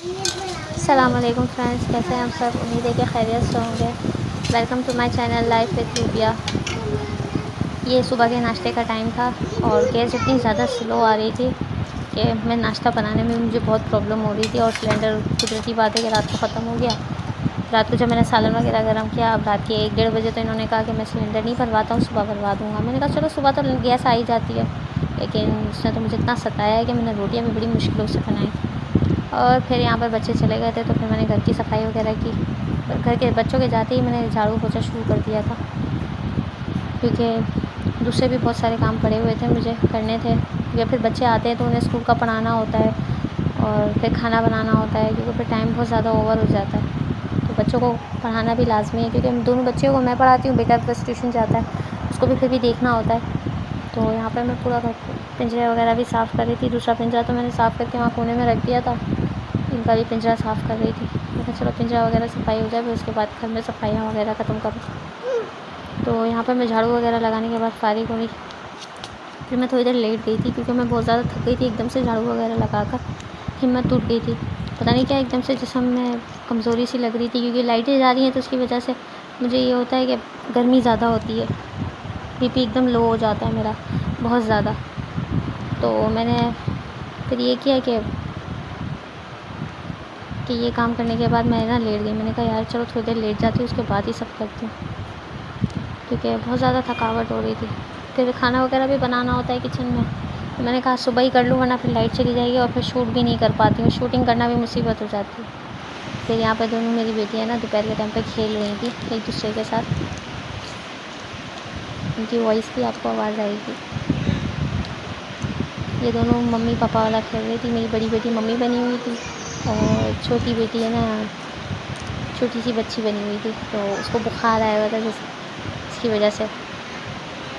अस्सलाम वालेकुम फ्रेंड्स, कैसे हैं आप सब। उम्मीद है कि खैरियत से होंगे। Welcome to my channel life with Rubiya. ये सुबह के नाश्ते का टाइम था और गैस इतनी ज़्यादा स्लो आ रही थी कि मैं नाश्ता बनाने में मुझे बहुत प्रॉब्लम हो रही थी। और सिलेंडर, कुदरती बात है कि रात को ख़त्म हो गया। रात को जब मैंने सालन वगैरह गर्म किया, अब रात के 1-1:30 बजे, तो इन्होंने कहा कि मैं सिलेंडर नहीं भरवाता हूँ, सुबह भरवा दूँगा। मैंने कहा चलो, सुबह तो गैस आ ही जाती है। लेकिन उसने तो मुझे इतना सताया है कि मैंने रोटियाँ भी बड़ी मुश्किलों से बनाई। और फिर यहाँ पर बच्चे चले गए थे, तो फिर मैंने घर की सफाई वगैरह की। घर के बच्चों के जाते ही मैंने झाड़ू पोछा शुरू कर दिया था, क्योंकि दूसरे भी बहुत सारे काम पड़े हुए थे, मुझे करने थे। या फिर बच्चे आते हैं तो उन्हें स्कूल का पढ़ाना होता है और फिर खाना बनाना होता है, क्योंकि फिर टाइम बहुत ज़्यादा ओवर हो जाता है। तो बच्चों को पढ़ाना भी लाजमी है, क्योंकि दोनों बच्चों को मैं पढ़ाती हूँ, बेटा प्लस ट्यूशन जाता है, उसको भी फिर भी देखना होता है। तो यहाँ पर मैं पूरा पिंजरे वगैरह भी साफ़ कर रही थी। दूसरा पिंजरा तो मैंने साफ़ करके वहाँ कोने में रख दिया था। इनका भी पिंजरा साफ़ कर रही थी। मैंने चलो पिंजरा वगैरह सफाई हो जाए, फिर उसके बाद घर में सफाइयाँ वगैरह ख़त्म करूँ। तो यहाँ पर मैं झाड़ू वगैरह लगाने के बाद फारिग हुई। फिर मैं थोड़ी देर लेट गई थी, क्योंकि मैं बहुत ज़्यादा थक गई थी। एकदम से झाड़ू वगैरह लगा कर हिम्मत टूट गई थी। पता नहीं क्या, एकदम से जिस्म में कमज़ोरी सी लग रही थी, क्योंकि लाइटें जा रही हैं, तो उसकी वजह से मुझे ये होता है कि गर्मी ज़्यादा होती है, बीपी एकदम लो हो जाता है मेरा बहुत ज़्यादा। तो मैंने फिर ये किया कि ये काम करने के बाद मैं ना लेट गई। मैंने कहा यार चलो थोड़ी देर लेट जाती हूँ, उसके बाद ही सब करती हूँ, क्योंकि बहुत ज़्यादा थकावट हो रही थी। फिर खाना वगैरह भी बनाना होता है किचन में, तो मैंने कहा सुबह ही कर लूँ, वरना फिर लाइट चली जाएगी और फिर शूट भी नहीं कर पाती हूँ। शूटिंग करना भी मुसीबत हो जाती है। फिर यहाँ पर दोनों मेरी बेटियाँ ना दोपहर के टाइम पर खेल रही थी एक दूसरे के साथ। उनकी वॉइस भी आपको आवाज़ आएगी। ये दोनों मम्मी पापा वाला खेल रही थी। मेरी बड़ी बेटी मम्मी बनी हुई थी और छोटी बेटी है ना, छोटी सी बच्ची बनी हुई थी। तो उसको बुखार आया हुआ था, जिसकी वजह से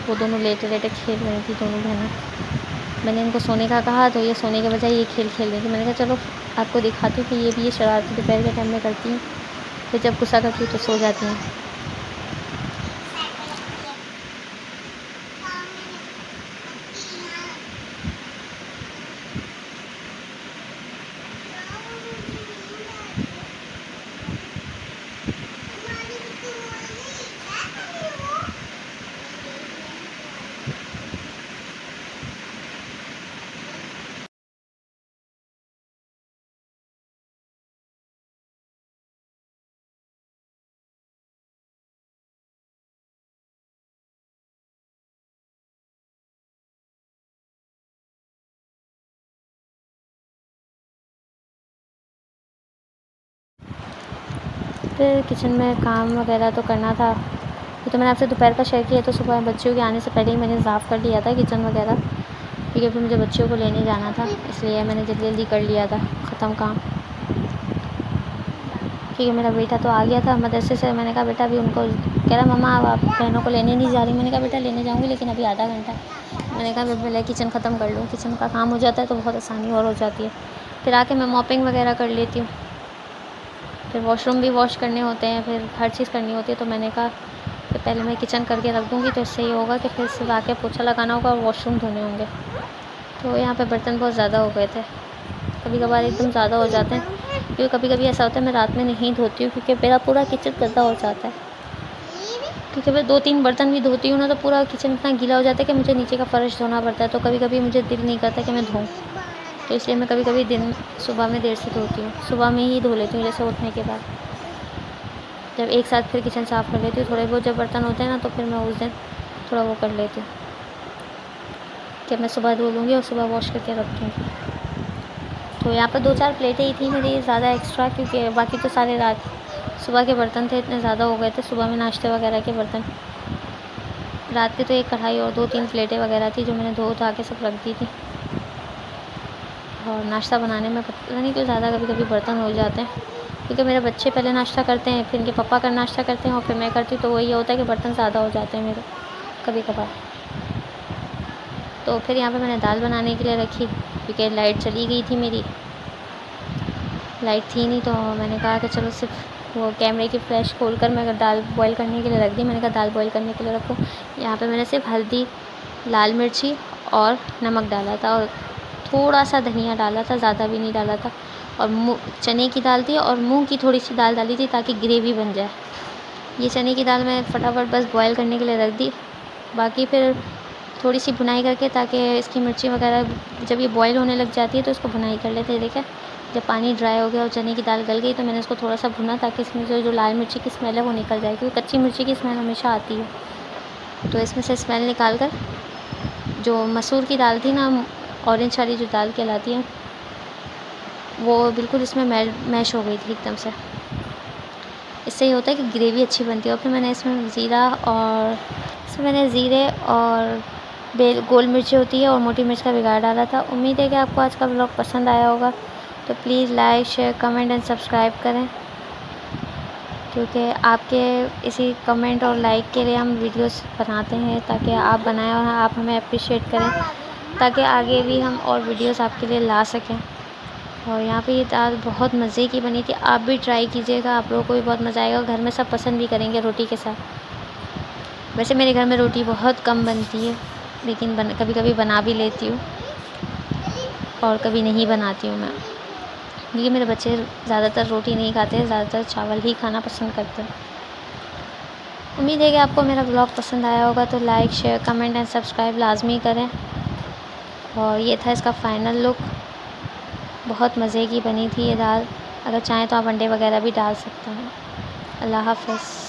वो दोनों लेटे लेटे खेल रही थी, दोनों बहनें। मैंने इनको सोने का कहा, तो ये सोने के बजाय ये खेल खेल रही थी। मैंने कहा चलो आपको दिखाती हूँ कि ये भी ये शरारती दोपहर के टाइम में करती हैं। फिर जब गुस्सा करती हूँ तो सो जाती हैं। फिर किचन में काम वगैरह तो करना था। ये तो मैंने आपसे दोपहर का शेयर किया, तो सुबह बच्चियों के आने से पहले ही मैंने साफ़ कर लिया था किचन वगैरह, क्योंकि फिर मुझे बच्चियों को लेने जाना था, इसलिए मैंने जल्दी जल्दी कर लिया था ख़त्म काम। क्योंकि मेरा बेटा तो आ गया था मदरसे से। मैंने कहा बेटा, अभी उनको कह रहा मम्मा अब आप बहनों को लेने नहीं जा रही। मैंने कहा बेटा लेने जाऊँगी, लेकिन अभी आधा घंटा। मैंने कहा मैं पहले किचन ख़त्म कर लूँ, किचन का काम हो जाता है तो बहुत आसानी और हो जाती है। फिर आके मैं मॉपिंग वगैरह कर लेती हूँ। फिर वॉशरूम भी वॉश करने होते हैं, फिर हर चीज़ करनी होती है। तो मैंने कहा कि पहले मैं किचन करके रख दूँगी, तो इससे ये होगा कि फिर सिर्फ आके पोछा लगाना होगा और वॉशरूम धोने होंगे। तो यहाँ पे बर्तन बहुत ज़्यादा हो गए थे, कभी कभार एकदम ज़्यादा हो जाते हैं, क्योंकि कभी कभी ऐसा होता है मैं रात में नहीं धोती हूँ, क्योंकि मेरा पूरा किचन गंदा हो जाता है। क्योंकि मैं 2-3 बर्तन भी धोती हूँ ना, तो पूरा किचन इतना गीला हो जाता है कि मुझे नीचे का फ़र्श धोना पड़ता है। तो कभी कभी मुझे दिल नहीं करता कि मैं धोऊँ, तो इसलिए मैं कभी कभी दिन सुबह में देर से धोती हूँ, सुबह में ही धो लेती हूँ, जैसे उठने के बाद। जब एक साथ फिर किचन साफ़ कर लेती हूँ, थोड़े बहुत जब बर्तन होते हैं ना, तो फिर मैं उस दिन थोड़ा वो कर लेती हूँ कि मैं सुबह धो लूँगी और सुबह वॉश करके रख दूँगी। तो यहाँ पर 2-4 प्लेटें ही थी मेरी ज़्यादा एक्स्ट्रा, क्योंकि बाकी तो सारे रात सुबह के बर्तन थे, इतने ज़्यादा हो गए थे सुबह में नाश्ते वगैरह के बर्तन। रात के तो एक कढ़ाई और 2-3 प्लेटें वगैरह थी, जो मैंने धो धा के सब रख दी थी। और नाश्ता बनाने में पता नहीं क्यों ज़्यादा कभी कभी बर्तन हो जाते हैं, क्योंकि मेरे बच्चे पहले नाश्ता करते हैं, फिर इनके पापा का नाश्ता करते हैं और फिर मैं करती हूँ। तो वही होता है कि बर्तन ज़्यादा हो जाते हैं मेरे कभी कभार। तो फिर यहाँ पे मैंने दाल बनाने के लिए रखी, क्योंकि लाइट चली गई थी मेरी, लाइट थी नहीं। तो मैंने कहा कि चलो सिर्फ वो कैमरे की फ्लैश खोल कर मैं दाल बॉईल करने के लिए रख दी। मैंने कहा दाल बॉईल करने के लिए रखो। यहाँ पे मैंने सिर्फ हल्दी, लाल मिर्ची और नमक डाला था, और थोड़ा सा धनिया डाला था, ज़्यादा भी नहीं डाला था। और चने की दाल थी और मूंग की थोड़ी सी दाल डाली थी ताकि ग्रेवी बन जाए। ये चने की दाल मैं फटाफट बस बॉयल करने के लिए रख दी। बाकी फिर थोड़ी सी भुनाई करके, ताकि इसकी मिर्ची वगैरह जब ये बॉयल होने लग जाती है तो इसको भुनाई कर लेते हैं। देखिए जब पानी ड्राई हो गया और चने की दाल गल गई तो मैंने इसको थोड़ा सा भुना, ताकि इसमें जो लाल मिर्ची की स्मेल है वो निकल जाए, क्योंकि कच्ची मिर्ची की स्मेल हमेशा आती है। तो इसमें से स्मेल निकाल कर जो मसूर की दाल थी ना, ऑरेंज वाली जो दाल कहलाती है, वो बिल्कुल इसमें मैश हो गई थी एकदम से। इससे ये होता है कि ग्रेवी अच्छी बनती है। और फिर मैंने इसमें ज़ीरे और गोल मिर्ची होती है और मोटी मिर्च का बिगाड़ डाला था। उम्मीद है कि आपको आज का व्लॉग पसंद आया होगा, तो please like, share, comment and subscribe करें, क्योंकि आपके इसी कमेंट और लाइक के लिए हम वीडियोस बनाते हैं, ताकि आप बनाएं और आप हमें अप्रिशिएट करें, ताकि आगे भी हम और वीडियोस आपके लिए ला सकें। और यहाँ पे ये दाल बहुत मज़े की बनी थी, आप भी ट्राई कीजिएगा, आप लोगों को भी बहुत मज़ा आएगा। घर में सब पसंद भी करेंगे रोटी के साथ। वैसे मेरे घर में रोटी बहुत कम बनती है, लेकिन कभी कभी बना भी लेती हूँ और कभी नहीं बनाती हूँ मैं, क्योंकि मेरे बच्चे ज़्यादातर रोटी नहीं खाते हैं, ज़्यादातर चावल ही खाना पसंद करते हैं। उम्मीद है कि आपको मेरा ब्लॉग पसंद आया होगा, तो like, share, comment and subscribe लाजमी करें। और ये था इसका फ़ाइनल लुक। बहुत मज़े की बनी थी ये दाल। अगर चाहें तो आप अंडे वगैरह भी डाल सकते हैं। अल्लाह हाफ़िज़।